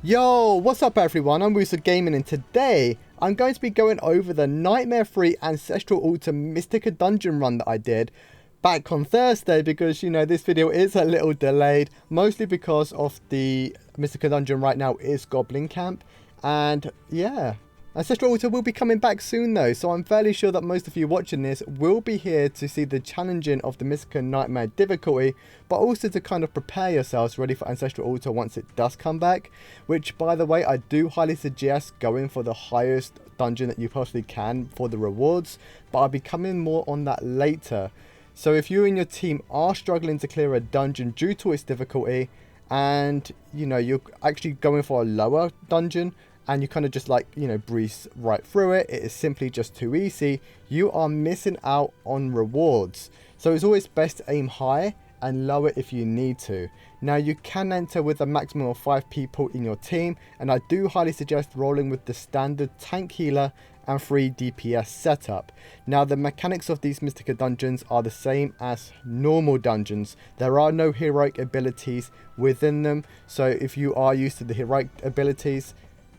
Yo, what's up everyone, I'm Woozle Gaming and today I'm going to be going over the nightmare-free Ancestral Altar Mystica dungeon run that I did back on Thursday because, you know, this video is a little delayed, mostly because of the Mystica dungeon right now is Goblin Camp, and yeah. Ancestral Altar will be coming back soon though, so I'm fairly sure that most of you watching this will be here to see the challenging of the Mystica Nightmare difficulty, but also to kind of prepare yourselves ready for Ancestral Altar once it does come back, which by the way, I do highly suggest going for the highest dungeon that you possibly can for the rewards, but I'll be coming more on that later. So if you and your team are struggling to clear a dungeon due to its difficulty, and you know, you're actually going for a lower dungeon, and you kind of just like, you know, breeze right through it, it is simply just too easy, you are missing out on rewards. So it's always best to aim high and lower if you need to. Now you can enter with a maximum of 5 people in your team, and I do highly suggest rolling with the standard tank healer and 3 DPS setup. Now the mechanics of these Mystica dungeons are the same as normal dungeons. There are no heroic abilities within them, so if you are used to the heroic abilities,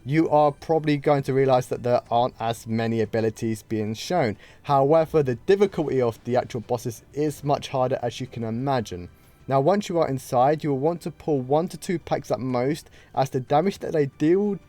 you are probably going to realize that there aren't as many abilities being shown. However, the difficulty of the actual bosses is much harder, as you can imagine. Now once you are inside, you will want to pull 1 to 2 packs at most, as the damage that they deal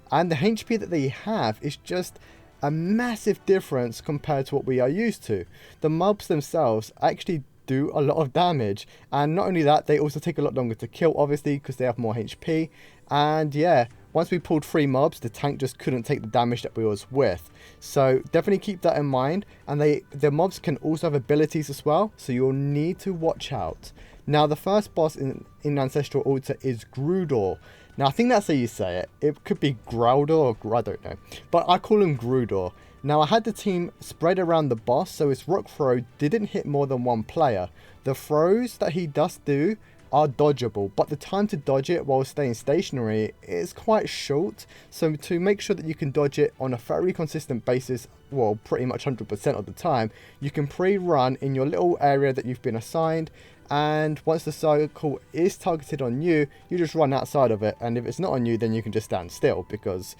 and the HP that they have is just a massive difference compared to what we are used to. The mobs themselves actually do a lot of damage, and not only that, they also take a lot longer to kill, obviously, because they have more HP. And yeah, once we pulled 3 mobs, the tank just couldn't take the damage that we was with. So definitely keep that in mind. And the mobs can also have abilities as well, so you'll need to watch out. Now the first boss in Ancestral Altar is Gruder. Now I think that's how you say it. It could be Gruder or I don't know, but I call him Gruder. Now I had the team spread around the boss, so his rock throw didn't hit more than 1 player. The throws that he does do are dodgeable, but the time to dodge it while staying stationary is quite short. So to make sure that you can dodge it on a very consistent basis, well, pretty much 100% of the time, you can pre-run in your little area that you've been assigned, and once the circle is targeted on you, you just run outside of it, and if it's not on you, then you can just stand still, because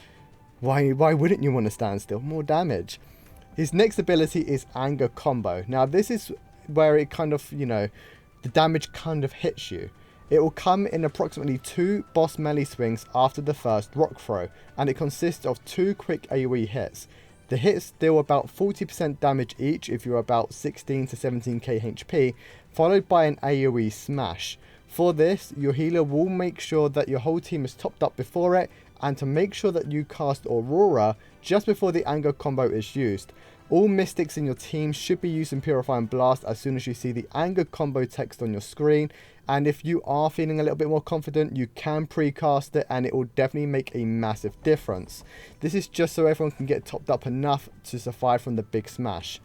why wouldn't you want to stand still? More damage. His next ability is Anger Combo. Now this is where it kind of, you know, the damage kind of hits you. It will come in approximately 2 boss melee swings after the first rock throw, and it consists of 2 quick AoE hits. The hits deal about 40% damage each if you're about 16 to 17k HP, followed by an AoE smash. For this, your healer will make sure that your whole team is topped up before it, and to make sure that you cast Aurora just before the Anger Combo is used. All mystics in your team should be using Purifying Blast as soon as you see the Anger Combo text on your screen, and if you are feeling a little bit more confident, you can precast it and it will definitely make a massive difference. This is just so everyone can get topped up enough to survive from the big smash.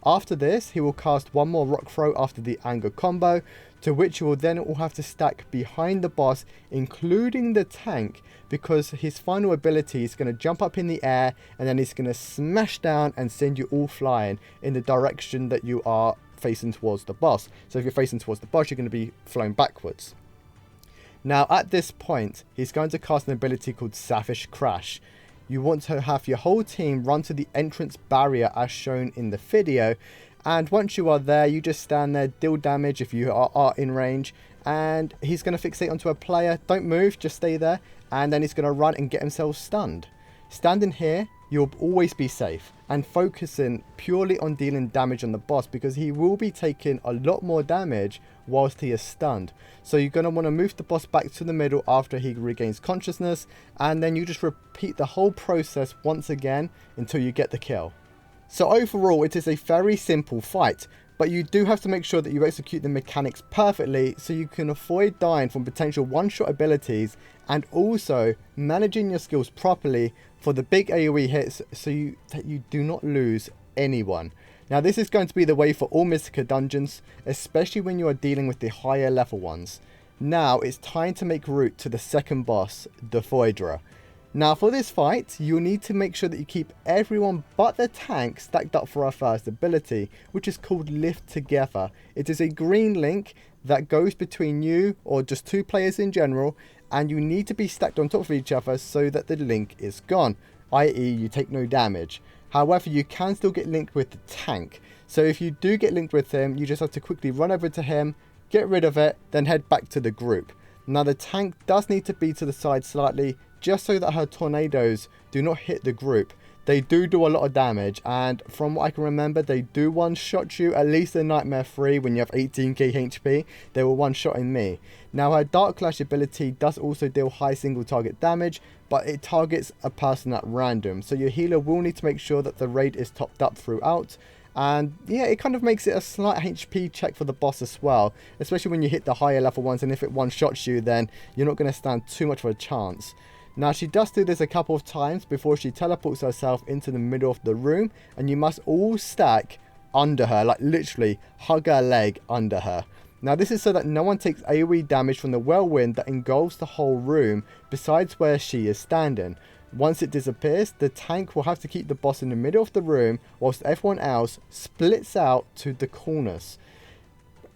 After this, he will cast 1 more rock throw after the Anger Combo, to which you will then all have to stack behind the boss, including the tank, because his final ability is going to jump up in the air and then he's going to smash down and send you all flying in the direction that you are facing towards the boss. So if you're facing towards the boss, you're going to be flown backwards. Now at this point, he's going to cast an ability called Savage Crash. You want to have your whole team run to the entrance barrier as shown in the video, and once you are there, you just stand there, deal damage if you are in range, and he's going to fixate onto a player. Don't move, just stay there, and then he's going to run and get himself stunned. Standing here, you'll always be safe and focusing purely on dealing damage on the boss, because he will be taking a lot more damage whilst he is stunned. So you're going to want to move the boss back to the middle after he regains consciousness, and then you just repeat the whole process once again until you get the kill. So overall, it is a very simple fight, but you do have to make sure that you execute the mechanics perfectly so you can avoid dying from potential one-shot abilities, and also managing your skills properly for the big AoE hits so that you do not lose anyone. Now this is going to be the way for all Mystica dungeons, especially when you are dealing with the higher level ones. Now it's time to make route to the second boss, the Voidra. Now for this fight, you'll need to make sure that you keep everyone but the tank stacked up for our first ability, which is called Lift Together. It is a green link that goes between you, or just 2 players in general, and you need to be stacked on top of each other so that the link is gone, i.e. you take no damage. However, you can still get linked with the tank. So if you do get linked with him, you just have to quickly run over to him, get rid of it, then head back to the group. Now the tank does need to be to the side slightly, just so that her tornadoes do not hit the group. They do a lot of damage, and from what I can remember, they do one-shot you, at least in Nightmare 3 when you have 18k HP. They were one-shotting me. Now her Dark Clash ability does also deal high single target damage, but it targets a person at random. So your healer will need to make sure that the raid is topped up throughout. And yeah, it kind of makes it a slight HP check for the boss as well, especially when you hit the higher level ones, and if it one-shots you, then you're not going to stand too much of a chance. Now she does do this a couple of times before she teleports herself into the middle of the room, and you must all stack under her, like literally hug her leg under her. Now this is so that no one takes AoE damage from the whirlwind that engulfs the whole room besides where she is standing. Once it disappears, the tank will have to keep the boss in the middle of the room whilst everyone else splits out to the corners.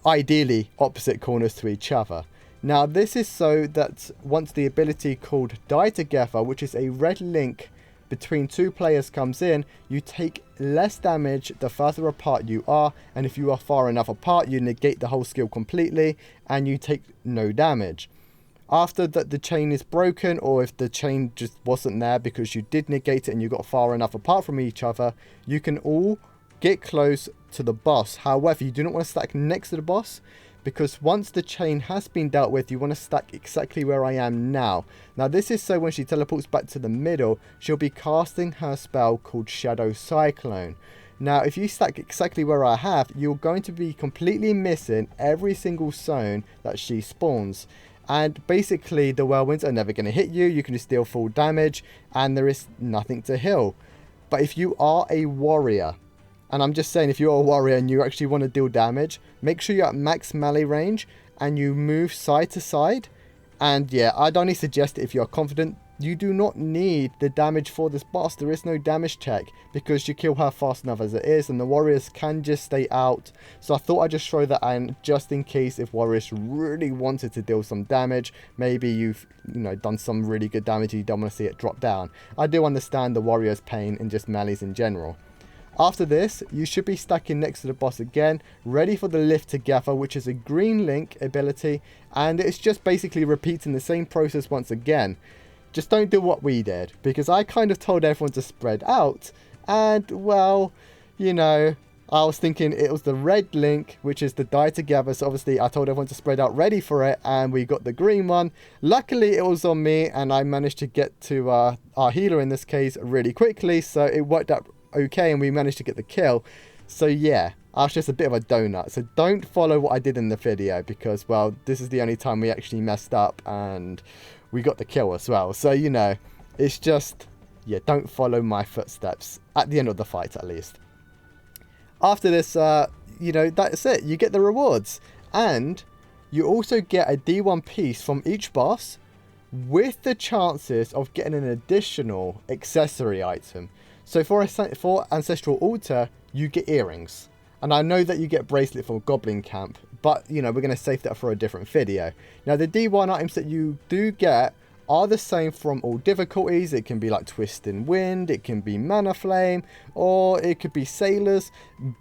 Ideally opposite corners to each other. Now this is so that once the ability called Die Together, which is a red link between two players, comes in, you take less damage the further apart you are, and if you are far enough apart you negate the whole skill completely and you take no damage. After that the chain is broken, or if the chain just wasn't there because you did negate it and you got far enough apart from each other, you can all get close to the boss. However, you do not want to stack next to the boss, because once the chain has been dealt with, you want to stack exactly where I am now. Now this is so when she teleports back to the middle, she'll be casting her spell called Shadow Cyclone. Now if you stack exactly where I have, you're going to be completely missing every single zone that she spawns. And basically the whirlwinds are never going to hit you, you can just deal full damage, and there is nothing to heal. But if you are a warrior, and I'm just saying, if you're a warrior and you actually want to deal damage, make sure you're at max melee range and you move side to side. And yeah, I'd only suggest it if you're confident. You do not need the damage for this boss. There is no damage check because you kill her fast enough as it is, and the warriors can just stay out. So I thought I'd just throw that in just in case if warriors really wanted to deal some damage. Maybe you've done some really good damage and you don't want to see it drop down. I do understand the warrior's pain in just melees in general. After this, you should be stacking next to the boss again, ready for the Lift Together, which is a green link ability, and it's just basically repeating the same process once again. Just don't do what we did, because I kind of told everyone to spread out, and well, I was thinking it was the red link, which is the Die Together, so obviously I told everyone to spread out ready for it, and we got the green one. Luckily it was on me, and I managed to get to our healer in this case really quickly, so it worked out okay and we managed to get the kill. So yeah, I was just a bit of a donut. So don't follow what I did in the video, because well, this is the only time we actually messed up and we got the kill as well. So it's just, yeah, don't follow my footsteps at the end of the fight at least. After this, that's it. You get the rewards, and you also get a D1 piece from each boss with the chances of getting an additional accessory item. So for Ancestral Altar, you get earrings. And I know that you get bracelet for Goblin Camp, but we're going to save that for a different video. Now the D1 items that you do get are the same from all difficulties. It can be like Twisting Wind, it can be Mana Flame, or it could be Sailors.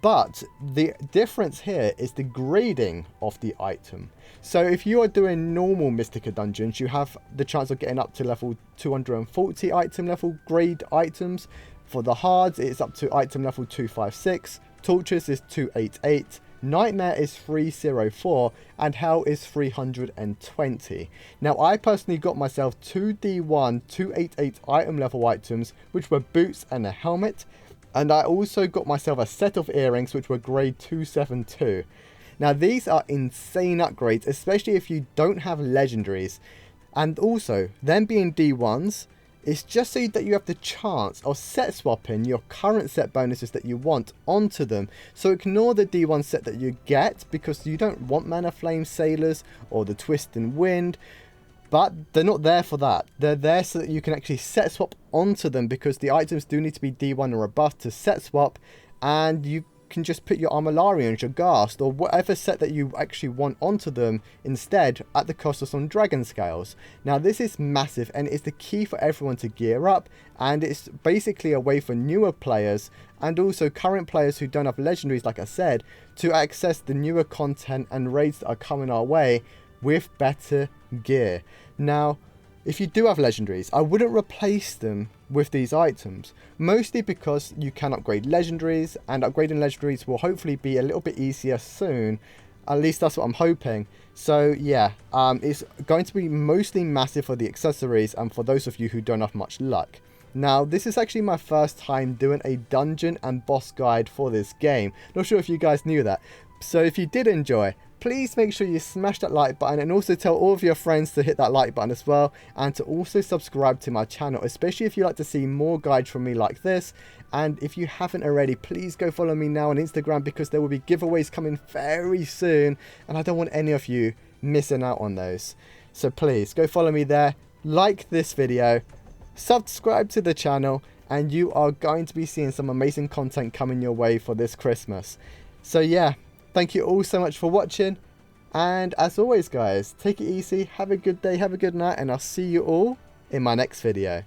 But the difference here is the grading of the item. So if you are doing normal Mystica dungeons, you have the chance of getting up to level 240 item level grade items. For the hards, it's up to item level 256, Torches is 288, Nightmare is 304, and Hell is 320. Now I personally got myself 2 D1 288 item level items, which were boots and a helmet, and I also got myself a set of earrings which were grade 272. Now these are insane upgrades, especially if you don't have legendaries, and also them being D1s, it's just so that you have the chance of set swapping your current set bonuses that you want onto them. So ignore the D1 set that you get, because you don't want Mana Flame Sailors or the Twisting Wind. But they're not there for that. They're there so that you can actually set swap onto them, because the items do need to be D1 or above to set swap. And you can just put your Armillarians, your Ghast, or whatever set that you actually want onto them instead at the cost of some Dragon Scales. Now this is massive and it's the key for everyone to gear up, and it's basically a way for newer players and also current players who don't have legendaries, like I said, to access the newer content and raids that are coming our way with better gear. Now, if you do have legendaries, I wouldn't replace them with these items, mostly because you can upgrade legendaries, and upgrading legendaries will hopefully be a little bit easier soon. At least that's what I'm hoping. So yeah, it's going to be mostly massive for the accessories and for those of you who don't have much luck. Now, this is actually my first time doing a dungeon and boss guide for this game. Not sure if you guys knew that. So if you did enjoy, please make sure you smash that like button, and also tell all of your friends to hit that like button as well, and to also subscribe to my channel, especially if you like to see more guides from me like this. And if you haven't already, please go follow me now on Instagram, because there will be giveaways coming very soon and I don't want any of you missing out on those. So please go follow me there, like this video, subscribe to the channel, and you are going to be seeing some amazing content coming your way for this Christmas. So yeah, thank you all so much for watching, and as always guys, take it easy, have a good day, have a good night, and I'll see you all in my next video.